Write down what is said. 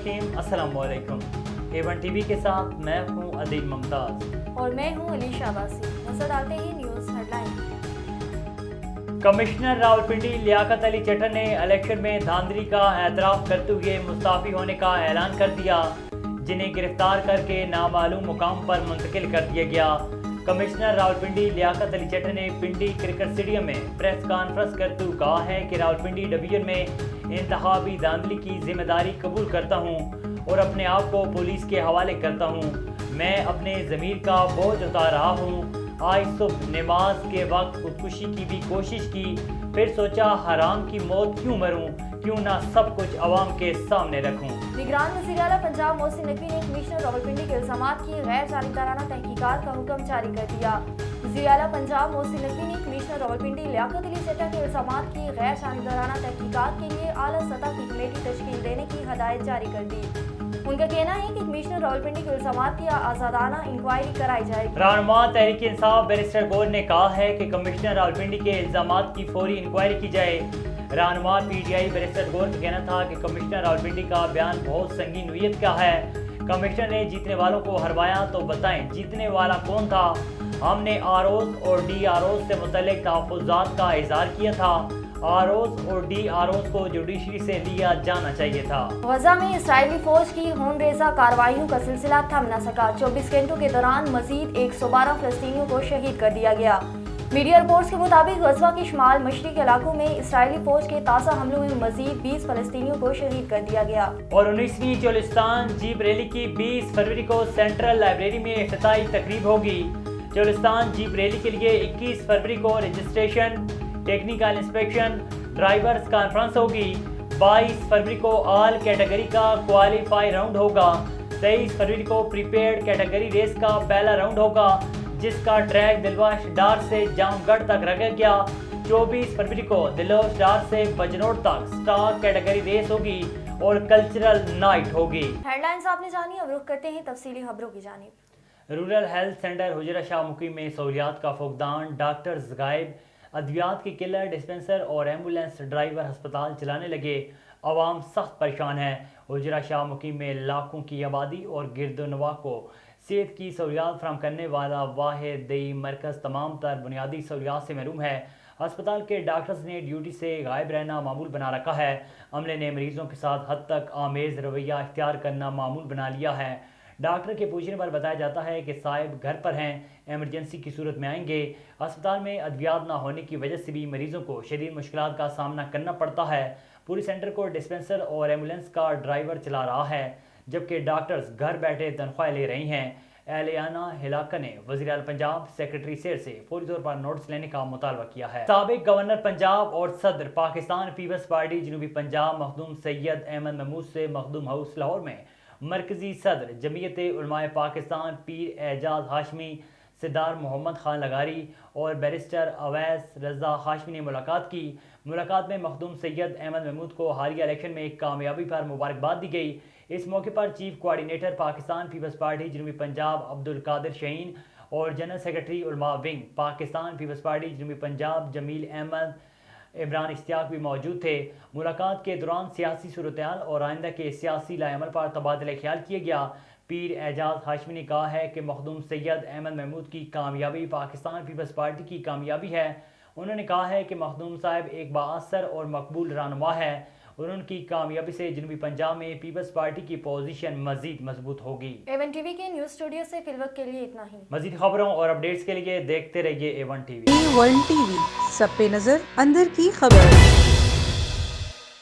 नाज़रीन अस्सलाम वालेकुम। A1 टीवी के साथ मैं हूं अदील मुमताज़ और मैं हूं अलीशा अब्बासी। नजर डालते ही news headline. Commissioner Rawalpindi Liaquat Ali Chattar ने इलेक्शन में धांधली का एतराफ़ करते हुए मुस्ताफ़ी होने का ऐलान कर दिया, जिन्हें गिरफ्तार करके नामालूम मुकाम पर मुंतकिल कर दिया गया। कमिश्नर रावलपिंडी लियाकत अली चट्टर ने पिंडी क्रिकेट स्टेडियम में प्रेस कॉन्फ्रेंस करते हुए कहा है कि रावलपिंडी डिवीजन में इंतखाबी धांधली की जिम्मेदारी कबूल करता हूँ और अपने आप को पुलिस के हवाले करता हूँ। मैं अपने ज़मीर का बोझ उतार रहा हूँ। आज सुबह नमाज के वक्त खुदकुशी की भी कोशिश की, फिर सोचा हराम की मौत क्यों मरूं, क्यों ना सब कुछ अवाम के सामने रखूं। निगरान वज़ीर आला पंजाब मोहसिन नकवी ने कमिश्नर रावलपिंडी के इल्ज़ामात की गैर जानिबदाराना तहकीकात का हुक्म जारी कर दिया। वज़ीर आला पंजाब मोहसिन नकवी ने कमिश्नर रावलपिंडी लियाकत अली चट्टर के इल्ज़ामात की गैर जानिबदाराना तहकीकात के लिए आला सतह की कमेटी तश्कील देने की हदायत जारी कर दी। उनका कहना है कि कमिश्नर रावलपिंडी के इल्ज़ामात की आज़ादाना इंक्वायरी कराई जाएगी। रहनुमा तहरीक इंसाफ बैरिस्टर गौर ने कहा है कि कमिश्नर रावलपिंडी के इल्ज़ामात की फौरी इंक्वायरी की जाए। रहनुमा PTI बैरिस्टर गौर का कहना था कि कमिश्नर रावलपिंडी का बयान बहुत संगीन नौइयत का है। कमिश्नर ने जीतने वालों को हरवाया तो बताएं जीतने वाला कौन था। हमने ROs और DROs से मुतल्लिक तहफ़्फ़ुज़ात का इज़हार किया था। ROs और DROs को जुडिशरी से लिया जाना चाहिए था। गजा में इस्राइली फौज की खून रेज़ा कार्रवाइयों का सिलसिला थम न सका। 24 घंटों के दौरान मजीद 112 फ़लस्तीनियों को शहीद कर दिया गया। मीडिया रिपोर्ट्स के मुताबिक गज़वा के शुमाल मशरिकी इलाकों में इस्राइली फौज के ताज़ा हमलों में मजीद 20 फ़लस्तीनियों को शहीद कर दिया गया। और 19वीं चोलिस्तान जीप रैली की 20 फरवरी को सेंट्रल लाइब्रेरी में इफ्तिताही तकरीब होगी। चोलिस्तान जीप रैली के लिए 21 फरवरी को registration, technical inspection, drivers conference होगी। 22 फरवरी को ऑल कैटेगरी का क्वालिफाई राउंड होगा। 23 फरवरी को प्रीपेड कैटेगरी रेस का पहला राउंड होगा, जिसका ट्रैक दिलवाश डार से जामगढ़ तक रखा गया। 24 फरवरी को दिलवाश डार से बजनोड़ तक स्टार कैटेगरी रेस होगी और कल्चरल नाइट होगी। हेडलाइंस आपने जानी, अब रुख करते हैं तफसीली खबरों की जानिब। रूरल हेल्थ सेंटर हुजरा शाह मुकीम में सहूलियात का फुकदान, डॉक्टर्स गायब, अद्वियात की किल्लत, डिस्पेंसर और एम्बुलेंस ड्राइवर अस्पताल चलाने लगे। अवाम सख्त परेशान है। हुजरा शाह मुकीम में लाखों की आबादी और गिरदोनवा को सेहत की सहूलियात फराहम करने वाला वाहिद दई मरकज़ तमाम तर बुनियादी सहूलियात से महरूम है। अस्पताल के डॉक्टर्स ने ड्यूटी से गायब रहना मामूल बना रखा है। अमले ने मरीजों के साथ हद तक आमेज़ रवैया इख्तियार करना मामूल बना लिया है। डॉक्टर के पूछने पर बताया जाता है कि साहिब घर पर हैं, एमरजेंसी की सूरत में आएंगे। अस्पताल में अद्वियात ना होने की वजह से भी मरीजों को शदीद मुश्किलात का सामना करना पड़ता है। पूरी सेंटर को डिस्पेंसर और एम्बुलेंस का ड्राइवर चला रहा है, जबकि डॉक्टर्स घर बैठे तनख्वाह ले रही हैं। एलियाना हिलाका ने वज़ीर आला पंजाब सेक्रेटरी सेर से फौरी तौर पर नोटिस लेने का मुतालबा किया है। साबिक गवर्नर पंजाब और सदर पाकिस्तान पीपल्स पार्टी जनूबी पंजाब मखदूम सैयद अहमद महमूद से मखदूम हाउस लाहौर में मरकजी सदर जमीयत उलमाए पाकिस्तान पीर एजाज हाशमी, सिद्दार मोहम्मद खान लगारी और बैरिस्टर अवैस रजा हाशमी ने मुलाकात की। मुलाकात में मखदूम सैयद अहमद महमूद को हालिया इलेक्शन में कामयाबी पर मुबारकबाद दी गई। इस मौके पर चीफ कोआर्डिनेटर पाकिस्तान पीपल्स पार्टी जनूबी पंजाब अब्दुल कादिर शहीन और general secretary Ulema wing Pakistan Peoples Party जनूबी पंजाब जमील अहमद इमरान इश्तियाक भी मौजूद थे। मुलाकात के दौरान सियासी सूरत-ए-हाल और आइंदा के सियासी लाएमल पर तबादला ख्याल किया गया। पीर एजाज हाशमी ने कहा है कि मखदूम सैयद अहमद महमूद की कामयाबी पाकिस्तान पीपल्स पार्टी की कामयाबी है। उन्होंने कहा है कि मखदूम साहब एक बाअसर और मकबूल रहनुमा है और उनकी कामयाबी से जनूबी पंजाब में पीपल्स पार्टी की पोजीशन मजीद मजबूत होगी। A1 टीवी के न्यूज़ स्टूडियो से फिलवक्त के लिए इतना ही। मजीद खबरों और अपडेट्स के लिए देखते रहिए A1 टीवी। A1 टीवी, सब पे नजर, अंदर की खबर।